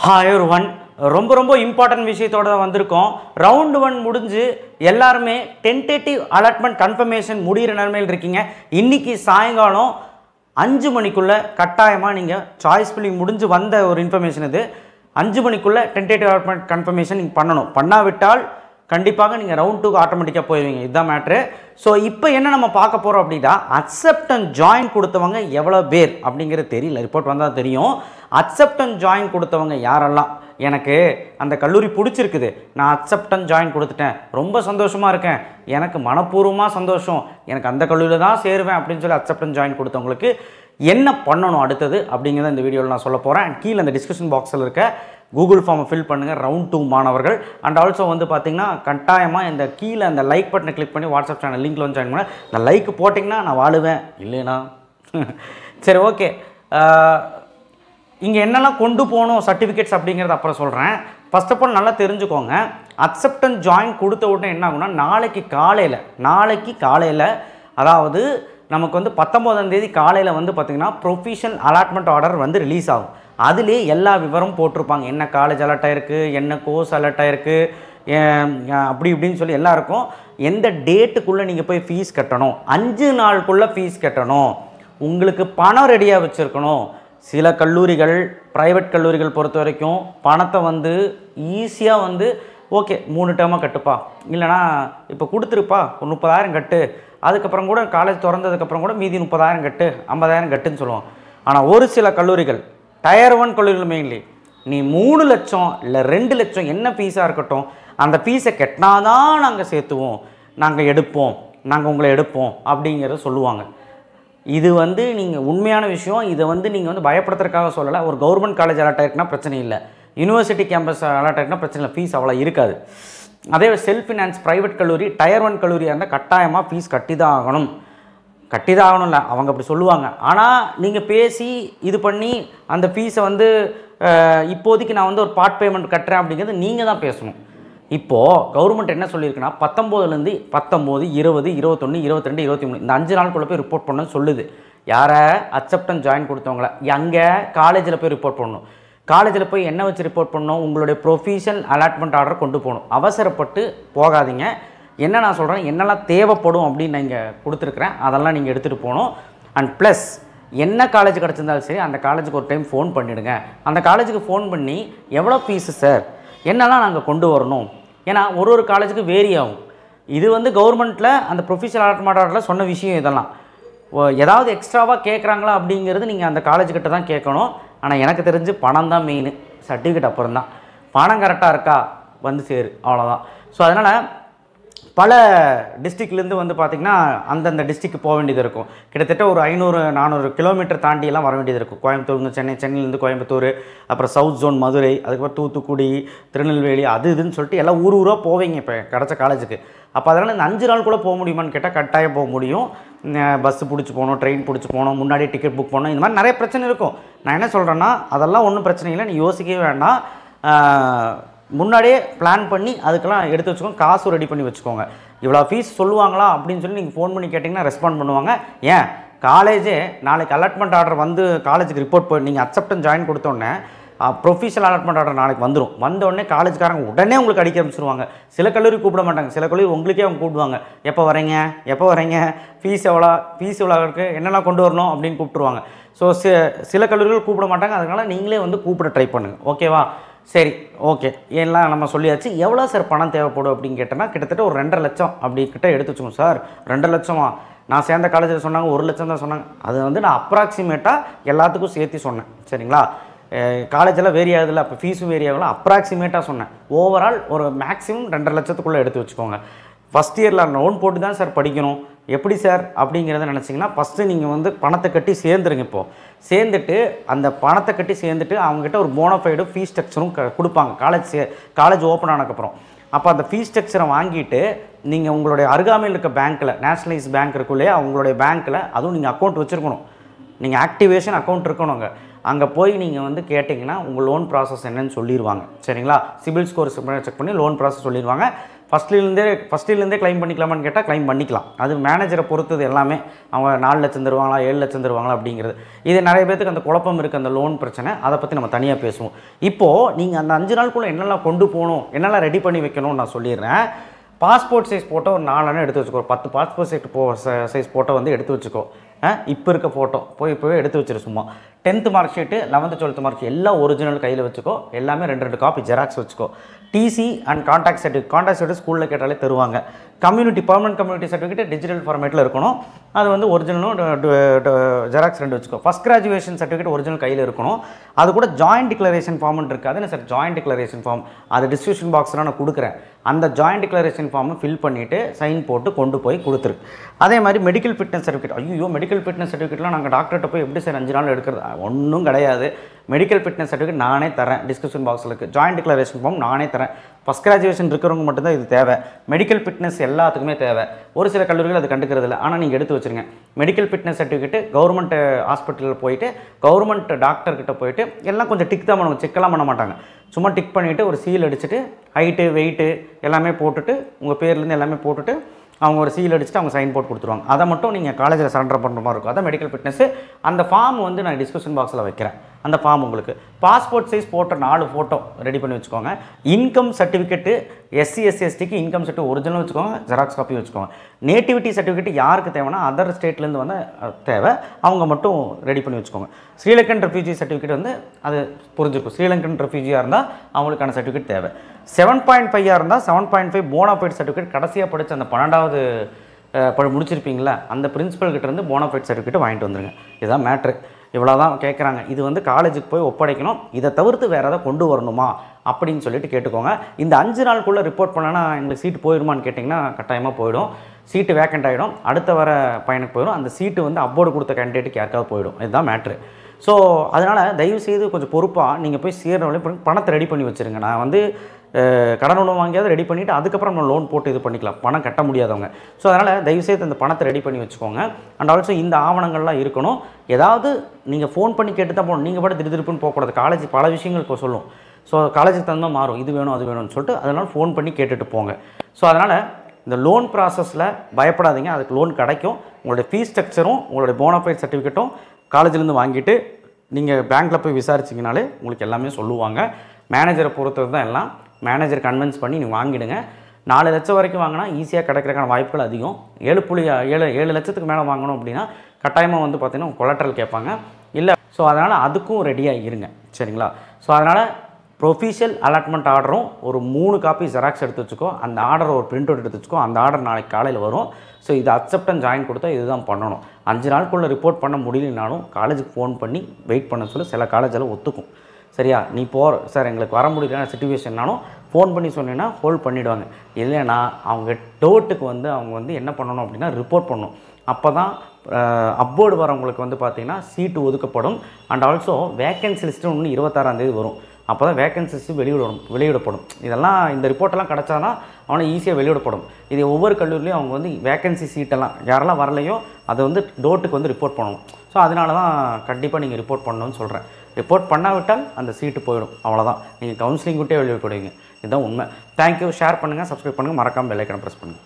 Hi everyone, ரொம்ப important விஷயத்தோட தான் வந்திருக்கோம். ரவுண்ட் 1 முடிஞ்சு எல்லாருமே டென்டேட்டிவ் அலாட்மெண்ட் கன்ஃபர்மேஷன் முடிகிற நிலைமையில் இருக்கீங்க. இன்றைக்கி சாயங்காலம் 5 மணிக்குள்ளே கட்டாயமாக நீங்கள் சாய்ஸ் ஃபில்லிங் முடிஞ்சு வந்த ஒரு இன்ஃபர்மேஷன் இது. 5 மணிக்குள்ளே டென்டேட்டிவ் அலாட்மெண்ட் கன்ஃபர்மேஷன் நீங்கள் பண்ணணும். பண்ணாவிட்டால் கண்டிப்பாக நீங்கள் ரவுண்ட் 2க்கு ஆட்டோமேட்டிக்காக போயிடுவீங்க. இதுதான் மேட்ரு. ஸோ இப்போ என்ன நம்ம பார்க்க போகிறோம் அப்படின்னா, அக்செப்ட் அண்ட் ஜாயின் கொடுத்தவங்க எவ்வளோ பேர் அப்படிங்கிறது தெரியல, ரிப்போர்ட் வந்தால் தெரியும். அக்செப்ட் அண்ட் ஜாயின் கொடுத்தவங்க யாரெல்லாம், எனக்கு அந்த கல்லூரி பிடிச்சிருக்குது, நான் அக்செப்ட் அண்ட் ஜாயின் கொடுத்துட்டேன், ரொம்ப சந்தோஷமாக இருக்கேன், எனக்கு மனப்பூர்வமாக சந்தோஷம், எனக்கு அந்த கல்லூரியில் தான் சேருவேன் அப்படின்னு சொல்லி அக்செப்ட் அண்ட் ஜாயின் கொடுத்தவங்களுக்கு என்ன பண்ணணும் அடுத்தது அப்படிங்கிறத இந்த வீடியோவில் நான் சொல்ல போகிறேன். அண்ட் கீழே அந்த டிஸ்கிரிப்ஷன் பாக்ஸில் இருக்க கூகுள் ஃபார்மை ஃபில் பண்ணுங்கள், ரவுண்ட் 2 மாணவர்கள். அண்ட் ஆல்சோ வந்து பார்த்திங்கன்னா கட்டாயமாக இந்த கீழே அந்த லைக் பட்டனை கிளிக் பண்ணி வாட்ஸ்அப் சேனல் லிங்க்கில் வந்து ஜாயின் பண்ண. இந்த லைக் போட்டிங்கன்னா நான் வாழுவேன், இல்லைனா சரி ஓகே. இங்கே என்னெல்லாம் கொண்டு போகணும் சர்டிஃபிகேட்ஸ் அப்படிங்கிறது அப்புறம் சொல்கிறேன். ஃபர்ஸ்ட் ஆஃப் ஆல் நல்லா தெரிஞ்சுக்கோங்க, அக்செப்ட் அண்ட் ஜாயின் கொடுத்த உடனே என்ன ஆகுனா, நாளைக்கு காலையில் அதாவது நமக்கு வந்து 19ஆம் தேதி காலையில் வந்து பார்த்திங்கன்னா ப்ரொஃபஷனல் அலாட்மெண்ட் ஆர்டர் வந்து ரிலீஸ் ஆகும். அதுலேயே எல்லா விவரமும் போட்டிருப்பாங்க, என்ன காலேஜ் அலர்ட் ஆகிருக்கு, என்ன கோர்ஸ் அலர்ட் ஆகிருக்கு, அப்படி இப்படின்னு சொல்லி எல்லாருக்கும் எந்த டேட்டுக்குள்ளே நீங்கள் போய் ஃபீஸ் கட்டணும், 5 நாளுக்குள்ளே ஃபீஸ் கட்டணும், உங்களுக்கு பணம் ரெடியாக வச்சுருக்கணும். சில கல்லூரிகள், ப்ரைவேட் கல்லூரிகள் பொறுத்த வரைக்கும் பணத்தை வந்து ஈஸியாக வந்து ஓகே 3 டேர்மாக கட்டுப்பா, இல்லைனா இப்போ கொடுத்துருப்பா ஒரு 30,000 கட்டு, அதுக்கப்புறம் கூட காலேஜ் திறந்ததுக்கப்புறம் கூட மீதி 30,000 கட்டு, 50,000 கட்டுன்னு சொல்லுவோம். ஆனால் ஒரு சில கல்லூரிகள், டயர் 1 கல்லூரிகள் மெயின்லி, நீ 3 லட்சம் இல்லை 2 லட்சம் என்ன ஃபீஸாக இருக்கட்டும், அந்த ஃபீஸை கட்டினாதான் நாங்கள் சேர்த்துவோம், நாங்கள் எடுப்போம், நாங்கள் உங்களை எடுப்போம் அப்படிங்கிறத சொல்லுவாங்க. இது வந்து நீங்கள் உண்மையான விஷயம். இதை வந்து நீங்கள் வந்து பயப்படுத்துறதுக்காக சொல்லலை. ஒரு கவர்மெண்ட் காலேஜ் அலாட் ஆகிருக்குன்னா பிரச்சனை இல்லை, யூனிவர்சிட்டி கேம்பஸ் அலாட் ஆகிருக்குன்னா பிரச்சனை இல்லை, ஃபீஸ் அவ்வளோ இருக்காது. அதே செல்ஃப் ஃபினான்ஸ் ப்ரைவேட் கல்லூரி, டயர் 1 கல்லூரியாக இருந்தால் கட்டாயமாக ஃபீஸ் கட்டி தான் ஆகணும் இல்லை, அவங்க அப்படி சொல்லுவாங்க. ஆனால் நீங்கள் பேசி இது பண்ணி அந்த ஃபீஸை வந்து இப்போதைக்கு நான் வந்து ஒரு பார்ட் பேமெண்ட் கட்டுறேன் அப்படிங்கிறது நீங்கள் தான் பேசணும். இப்போது கவர்மெண்ட் என்ன சொல்லியிருக்குன்னா 19 19, 20, 21, 22, 23 இந்த 5 நாளுக்குள்ளே போய் ரிப்போர்ட் பண்ணணும்னு சொல்லுது. யாரை? அக்செப்ட் அண்ட் ஜாயின் கொடுத்தவங்கள. அங்கே காலேஜில் போய் ரிப்போர்ட் பண்ணணும். காலேஜில் போய் என்ன வச்சு ரிப்போர்ட் பண்ணணும்? உங்களுடைய ப்ரொஃபஷனல் அலாட்மெண்ட் ஆர்டர் கொண்டு போகணும். அவசரப்பட்டு போகாதீங்க. என்ன நான் சொல்கிறேன், என்னெல்லாம் தேவைப்படும் அப்படின்னு நான் இங்கே கொடுத்துருக்குறேன், அதெல்லாம் நீங்கள் எடுத்துகிட்டு போகணும். அண்ட் ப்ளஸ் என்ன காலேஜ் கிடச்சிருந்தாலும் சரி அந்த காலேஜுக்கு ஒரு டைம் ஃபோன் பண்ணிவிடுங்க. அந்த காலேஜுக்கு ஃபோன் பண்ணி எவ்வளோ ஃபீஸு சார், என்னெல்லாம் நாங்கள் கொண்டு வரணும், ஏன்னா ஒரு காலேஜுக்கு வேரி ஆகும். இது வந்து கவர்மெண்ட்டில் அந்த ப்ரொஃபஷனல் அலாட்மெண்ட் ஆர்டரில் சொன்ன விஷயம். இதெல்லாம் ஏதாவது எக்ஸ்ட்ராவாக கேட்குறாங்களா அப்படிங்கிறது நீங்கள் அந்த காலேஜுக்கிட்ட தான் கேட்கணும். ஆனால் எனக்கு தெரிஞ்சு பணம் தான் மெயின், சர்டிஃபிகேட் அப்புறம் தான். பணம் கரெக்டாக இருக்கா வந்து சேரு, அவ்வளோதான். ஸோ அதனால் பல டிஸ்ட்ரிக்ட்லேருந்து வந்து பார்த்திங்கன்னா அந்தந்த டிஸ்ட்ரிக்ட் போக வேண்டியது இருக்கும். கிட்டத்தட்ட ஒரு 500-400 கிலோமீட்டர் தாண்டியெல்லாம் வர வேண்டியது இருக்கும். கோயம்புத்தூர், சென்னையிலேருந்து கோயம்புத்தூர், அப்புறம் சவுத் ஜோன் மதுரை, அதுக்கப்புறம் தூத்துக்குடி, திருநெல்வேலி, அது இதுன்னு சொல்லிட்டு எல்லாம் ஊராக போவீங்க இப்போ கிடச்ச காலேஜுக்கு. அப்போ அதனால் இந்த 5 நாள் கூட போக முடியுமான்னு கேட்டால் கட்டாயம் போக முடியும். பஸ்ஸு பிடிச்சி போகணும், ட்ரெயின் பிடிச்சி போகணும், முன்னாடியே டிக்கெட் புக் பண்ணணும், இந்த மாதிரி நிறைய பிரச்சனை இருக்கும். நான் என்ன சொல்கிறேன்னா அதெல்லாம் ஒன்றும் பிரச்சனை இல்லை, நீ யோசிக்கவே வேண்டாம். முன்னாடியே பிளான் பண்ணி அதுக்கெல்லாம் எடுத்து வச்சுக்கோங்க, காசு ரெடி பண்ணி வச்சுக்கோங்க. இவ்வளோ ஃபீஸ் சொல்லுவாங்களா அப்படின்னு சொல்லி நீங்கள் ஃபோன் பண்ணி கேட்டிங்கன்னா ரெஸ்பாண்ட் பண்ணுவாங்க. ஏன் காலேஜே நாளைக்கு அலாட்மெண்ட் ஆர்டர் வந்து காலேஜுக்கு ரிப்போர்ட் பண்ணி நீங்கள் அக்செப்ட் அண்ட் ஜாயின் கொடுத்தோடனே ப்ரொஃபஷனல் அலாட்மெண்ட் ஆர்டர் நாளைக்கு வந்துடும். வந்தோடனே காலேஜ்காரங்க உடனே உங்களுக்கு அடிக்க ஆரம்பிச்சிருவாங்க. சில கல்லூரி கூப்பிட மாட்டாங்க, சில கல்லூரி உங்களுக்கே அவங்க கூப்பிடுவாங்க. எப்போ வரீங்க, ஃபீஸ் எவ்வளோ இருக்குது, என்னெல்லாம் கொண்டு வரணும் அப்படின்னு கூப்பிட்டுருவாங்க. ஸோ சில கல்லூரிகள் கூப்பிட மாட்டாங்க, அதனால் நீங்களே வந்து கூப்பிட ட்ரை பண்ணுங்கள். ஓகேவா? சரி ஓகே, எல்லாம் நம்ம சொல்லியாச்சு. எவ்வளோ சார் பணம் தேவைப்படும் அப்படின்னு கேட்டோன்னா கிட்டத்தட்ட ஒரு 2.5 லட்சம் அப்படி கிட்ட எடுத்து வச்சுக்கோங்க. சார் 2 லட்சமா? நான் சேர்ந்த காலேஜில் சொன்னாங்க 1 லட்சம் தான் சொன்னாங்க. அது வந்து நான் அப்ராக்சிமேட்டாக எல்லாத்துக்கும் சேர்த்து சொன்னேன், சரிங்களா? காலேஜெல்லாம் வேரி ஆகுதில்ல, அப்போ ஃபீஸும் வேரி ஆகலாம், அப்ராக்சிமேட்டாக சொன்னேன். ஓவரால் ஒரு மேக்ஸிமம் 2.5 லட்சத்துக்குள்ளே எடுத்து வச்சுக்கோங்க. ஃபஸ்ட் இயரில் லோன் போட்டு தான் சார் படிக்கணும், எப்படி சார் அப்படிங்கிறத நினச்சிங்கன்னா ஃபஸ்ட்டு நீங்கள் வந்து பணத்தை கட்டி சேர்ந்துருங்க. இப்போது சேர்ந்துட்டு அந்த பணத்தை கட்டி சேர்ந்துட்டு அவங்ககிட்ட ஒரு போனஃபைடு ஃபீஸ் ஸ்ட்ரக்சரும் கொடுப்பாங்க காலேஜ் ஓப்பன் ஆனதுக்கப்புறம். அப்போ அந்த ஃபீஸ் ஸ்ட்ரக்சரை வாங்கிட்டு நீங்கள் உங்களுடைய அருகாமையில் இருக்க பேங்க்கில், நேஷ்னலைஸ் பேங்க் இருக்குள்ளே அவங்களுடைய பேங்க்கில், அதுவும் நீங்கள் அக்கௌண்ட் வச்சுருக்கணும், நீங்கள் ஆக்டிவேஷன் அக்கௌண்ட் இருக்கணுங்க. அங்கே போய் நீங்கள் வந்து கேட்டிங்கன்னா உங்கள் லோன் ப்ராசஸ் என்னன்னு சொல்லிடுவாங்க, சரிங்களா? சிபில் ஸ்கோர் செக் பண்ணி லோன் ப்ராசஸ் சொல்லிடுவாங்க. ஃபஸ்ட் இயர்லேருந்தே க்ளைம் பண்ணிக்கலாமான்னு கேட்டால் க்ளைம் பண்ணிக்கலாம். அது மேனேஜரை பொறுத்தது எல்லாமே. அவங்க 4 லட்சம் தருவாங்களா 7 லட்சம் தருவாங்களா அப்படிங்கிறது. இது நிறைய பேருக்கு அந்த குழப்பம் இருக்குது, அந்த லோன் பிரச்சனை. அதை பற்றி நம்ம தனியாக பேசுவோம். இப்போது நீங்கள் அந்த 5 நாளுக்குள்ளே என்னெல்லாம் கொண்டு போகணும், என்னெல்லாம் ரெடி பண்ணி வைக்கணும்னு நான் சொல்லிடுறேன். பாஸ்போர்ட் சைஸ் ஃபோட்டோ ஒரு 4 அண்ணா எடுத்து வச்சுக்கோ. 10 பாஸ்போர்ட் சைஸ் ஃபோட்டோ வந்து எடுத்து வச்சுக்கோ. இப்போ இருக்க ஃபோட்டோ இப்போவே எடுத்து வச்சிரு. சும்மா 10th mark sheet, 11th 12th mark sheet எல்லாம் ஒரிஜினல் கையில் வச்சுக்கோ. எல்லாமே 2 காப்பி ஜெராக்ஸ் வச்சுக்கோ. டிசி அண்ட் கான்டாக்ட் சர்டிஃபிகேட் ஸ்கூலில் கேட்டாலே தருவாங்க. பர்மனன்ட் கம்யூனிட்டி சர்டிஃபிகேட் டிஜிட்டல் ஃபார்மேட்டில் இருக்கணும். அது வந்து ஒரிஜினலும் ஜெராக்ஸ் 2 வச்சுக்கோ. ஃபஸ்ட் கிராஜுவேஷன் சர்டிஃபிகேட் ஒரிஜினல் கையில் இருக்கணும். அது கூட ஜாயின்ட் டிக்ளரேஷன் ஃபார்ம்னு இருக்காது என்ன சார்? ஜாயின்ட் டிக்ளரேஷன் ஃபார்ம் அது டிஸ்ட்ரிபியூஷன் பாக்ஸ்லாம் நான் கொடுக்குறேன். அந்த ஜாயின்ட் டிக்ளரேஷன் ஃபார்மை ஃபில் பண்ணிவிட்டு சைன் போட்டு கொண்டு போய் கொடுத்துரு. அதே மாதிரி மெடிக்கல் ஃபிட்னஸ் சர்டிஃபிகேட். ஐயோ, மெடிக்கல் ஃபிட்னஸ் சர்டிஃபிகேட்லாம் நாங்கள் டாக்டர்கிட்ட போய் எப்படி சார் 5 நாள் எடுக்கிறது? ஒன்றும் கிடையாது. மெடிக்கல் ஃபிட்னஸ் சர்டிஃபிகேட் நானே தரேன். டிஸ்கிரிப்ஷன் பாக்ஸில் இருக்குது. ஜாயின்ட் டிக்ளரேஷன் ஃபார்ம் நானே தரேன். ஃபஸ்ட் கிராஜுவேஷன் இருக்கிறவங்க மட்டும்தான் இது தேவை. மெடிக்கல் ஃபிட்னஸ் எல்லாத்துக்குமே தேவை. ஒரு சில கல்லூரிகள் அது கண்டுக்கிறது இல்லை. ஆனால் நீங்கள் எடுத்து வச்சுருங்க. மெடிக்கல் ஃபிட்னஸ் சர்டிஃபிகேட்டு கவர்மெண்ட் ஹாஸ்பிட்டலில் போயிட்டு கவர்மெண்ட் டாக்டர்கிட்ட போயிட்டு எல்லாம் கொஞ்சம் டிக் தான் பண்ணுவாங்க, செக்கெல்லாம் பண்ண மாட்டாங்க. சும்மா டிக் பண்ணிவிட்டு ஒரு சீல் அடிச்சுட்டு ஹைட்டு வெயிட்டு எல்லாமே போட்டுட்டு உங்கள் பேர்லேருந்து எல்லாமே போட்டுட்டு அவங்க ஒரு சீல் அடிச்சுட்டு அவங்க சைன் போட்டு கொடுத்துருவாங்க. அதை மட்டும் நீங்கள் காலேஜில் சரண்டர் பண்ணுற மாதிரி இருக்கும். அதான் மெடிக்கல் ஃபிட்னஸ். அந்த ஃபார்ம் வந்து நான் டிஸ்கிரிப்ஷன் பாக்ஸில் வைக்கிறேன். அந்த ஃபார்ம் உங்களுக்கு passport size photo 4 photo ready பண்ணி வச்சுக்கோங்க. இன்கம் சர்டிஃபிகேட்டு SC SC STக்கு இன்கம் சர்டிஃபிகேட் ஒரிஜினல் வச்சுக்கோங்க, ஜெராக்ஸ் காப்பி வச்சுக்கோங்க. நேட்டிவிட்டி சர்டிஃபிகேட் யாருக்கு தேவைன்னா அதர் ஸ்டேட்லேருந்து வந்து தேவை, அவங்க மட்டும் ரெடி பண்ணி வச்சுக்கோங்க. ஸ்ரீலங்கன் ரெஃப்யூஜி சர்டிஃபிகேட் வந்து அது புரிஞ்சுக்கும். ஸ்ரீலங்கன் ரெஃப்யூஜியாக இருந்தால் அவங்களுக்கான சர்டிஃபிகேட் தேவை. 7.5 இருந்தால் 7.5 போனாஃபைட் சர்டிஃபிகேட் கடைசியாக படித்த அந்த 12வது முடிச்சிருப்பீங்களா அந்த பிரின்சிபல் கிட்டேருந்து போனாஃபைட் சர்டிஃபிகேட் வாங்கிட்டு வந்துடுங்க. இதுதான் மேட்ரு. இவ்வளோ தான் கேட்குறாங்க. இது வந்து காலேஜுக்கு போய் ஒப்படைக்கணும். இதை தவிர்த்து வேறு எதாவது கொண்டு வரணுமா அப்படின்னு சொல்லிட்டு கேட்டுக்கோங்க. இந்த 5 நாளுக்குள்ளே ரிப்போர்ட் பண்ணலன்னா எங்களுக்கு சீட்டு போயிடுமான்னு கேட்டிங்கன்னா கட்டாயமாக போயிடும். சீட்டு வேக்கண்ட் ஆகிடும். அடுத்த வர பையனுக்கு போயிடும். அந்த சீட்டு வந்து அப்போர்டு கொடுத்த கேண்டிடேட்டுக்கு யாருக்காவது போயிடும். இதுதான் மேட்ரு. ஸோ அதனால் தயவுசெய்து கொஞ்சம் பொறுப்பாக நீங்கள் போய் சேர்ற பணத்தை ரெடி பண்ணி வச்சுருங்க. நான் வந்து கடன் ஒன்று வாங்கியாவது ரெடி பண்ணிவிட்டு அதுக்கப்புறம் நம்ம லோன் போட்டு இது பண்ணிக்கலாம். பணம் கட்ட முடியாதவங்க. ஸோ அதனால் தயவுசெய்து அந்த பணத்தை ரெடி பண்ணி வச்சுக்கோங்க. அண்ட் ஆல்சோ இந்த ஆவணங்கள்லாம் இருக்கணும். ஏதாவது நீங்கள் ஃபோன் பண்ணி கேட்டு தான் போகணும். நீங்கள் பாட்டு திருப்புன்னு போகக்கூடாது. காலேஜ் பல விஷயங்கள் இப்போ சொல்லும். ஸோ காலேஜுக்கு தகுந்த மாறும். இது வேணும் அது வேணும்னு சொல்லிட்டு அதனால் ஃபோன் பண்ணி கேட்டுட்டு போங்க. ஸோ அதனால் இந்த லோன் ப்ராசஸில் பயப்படாதீங்க. அதுக்கு லோன் கிடைக்கும். உங்களுடைய ஃபீஸ் ஸ்ட்ரக்சரும் உங்களுடைய போனாஃபைட் சர்டிஃபிகேட்டும் காலேஜ்லேருந்து வாங்கிட்டு நீங்கள் பேங்க்கில் போய் விசாரிச்சிங்கனாலே உங்களுக்கு எல்லாமே சொல்லுவாங்க. மேனேஜரை பொறுத்தது தான் எல்லாம். மேனேஜர் கன்வின்ஸ் பண்ணி நீங்கள் வாங்கிடுங்க. 4 லட்சம் வரைக்கும் வாங்கினா ஈஸியாக கிடைக்கிறதுக்கான வாய்ப்புகள் அதிகம். 7 லட்சத்துக்கு மேலே வாங்கணும் அப்படின்னா கட்டாயமாக வந்து பார்த்திங்கன்னா கொலட்ரல் கேட்பாங்க இல்லை. ஸோ அதனால் அதுக்கும் ரெடியாக இருங்க. சரிங்களா? ஸோ அதனால் ப்ரொஃபிஷியல் அலாட்மெண்ட் ஆர்டரும் ஒரு 3 காப்பி ஜெராக்ஸ் எடுத்து வச்சுக்கோ. அந்த ஆர்டர் ஒரு பிரிண்ட் அவுட் எடுத்து வச்சுக்கோ. அந்த ஆர்டர் நாளைக்கு காலையில் வரும். ஸோ இது அக்செப்டன்ஸ் ஜாயின் கொடுத்தா இதுதான் பண்ணணும். 5 நாளுக்குள்ளே ரிப்போர்ட் பண்ண முடியலனாலும் காலேஜுக்கு ஃபோன் பண்ணி வெயிட் பண்ண சொல்லி சில காலேஜில் ஒத்துக்கும். சரியா? நீ சார் எங்களுக்கு வர முடியல சிச்சுவேஷன்னாலும் ஃபோன் பண்ணி சொன்னீங்கன்னா ஹோல்ட் பண்ணிவிடுவாங்க. இல்லைன்னா அவங்க டோட்டுக்கு வந்து அவங்க வந்து என்ன பண்ணணும் அப்படின்னா ரிப்போர்ட் பண்ணணும். அப்போ தான் அப்போர்டு வரவங்களுக்கு வந்து பார்த்திங்கன்னா சீட்டு ஒதுக்கப்படும். அண்ட் ஆல்சோ வேக்கன்சி லிஸ்ட்டு ஒன்று 26ஆம் தேதி வரும். அப்போ தான் வேக்கன்சிஸ் வெளியிடப்படும். இதெல்லாம் இந்த ரிப்போர்ட்டெல்லாம் கிடச்சா தான் அவனை ஈஸியாக வெளியிடப்படும். இது ஒவ்வொரு கல்லூரிலையும் அவங்க வந்து வேக்கன்சி சீட்டெல்லாம் யாரெல்லாம் வரலையோ அதை வந்து டோட்டுக்கு வந்து ரிப்போர்ட் பண்ணணும். ஸோ அதனால தான் கண்டிப்பாக நீங்கள் ரிப்போர்ட் பண்ணணும்னு சொல்கிறேன். ரிப்போர்ட் பண்ணாவிட்டால் அந்த சீட்டு போயிடும். அவ்வளோதான். நீங்கள் கவுன்சிலிங் விட்டே வெளியிடப்படுவீங்க. இதுதான் உண்மை. தேங்க்யூ. ஷேர் பண்ணுங்கள், சப்ஸ்கிரைப் பண்ணுங்கள், மறக்காமல் பெல் ஐக்கானை ப்ரெஸ் பண்ணுங்கள்.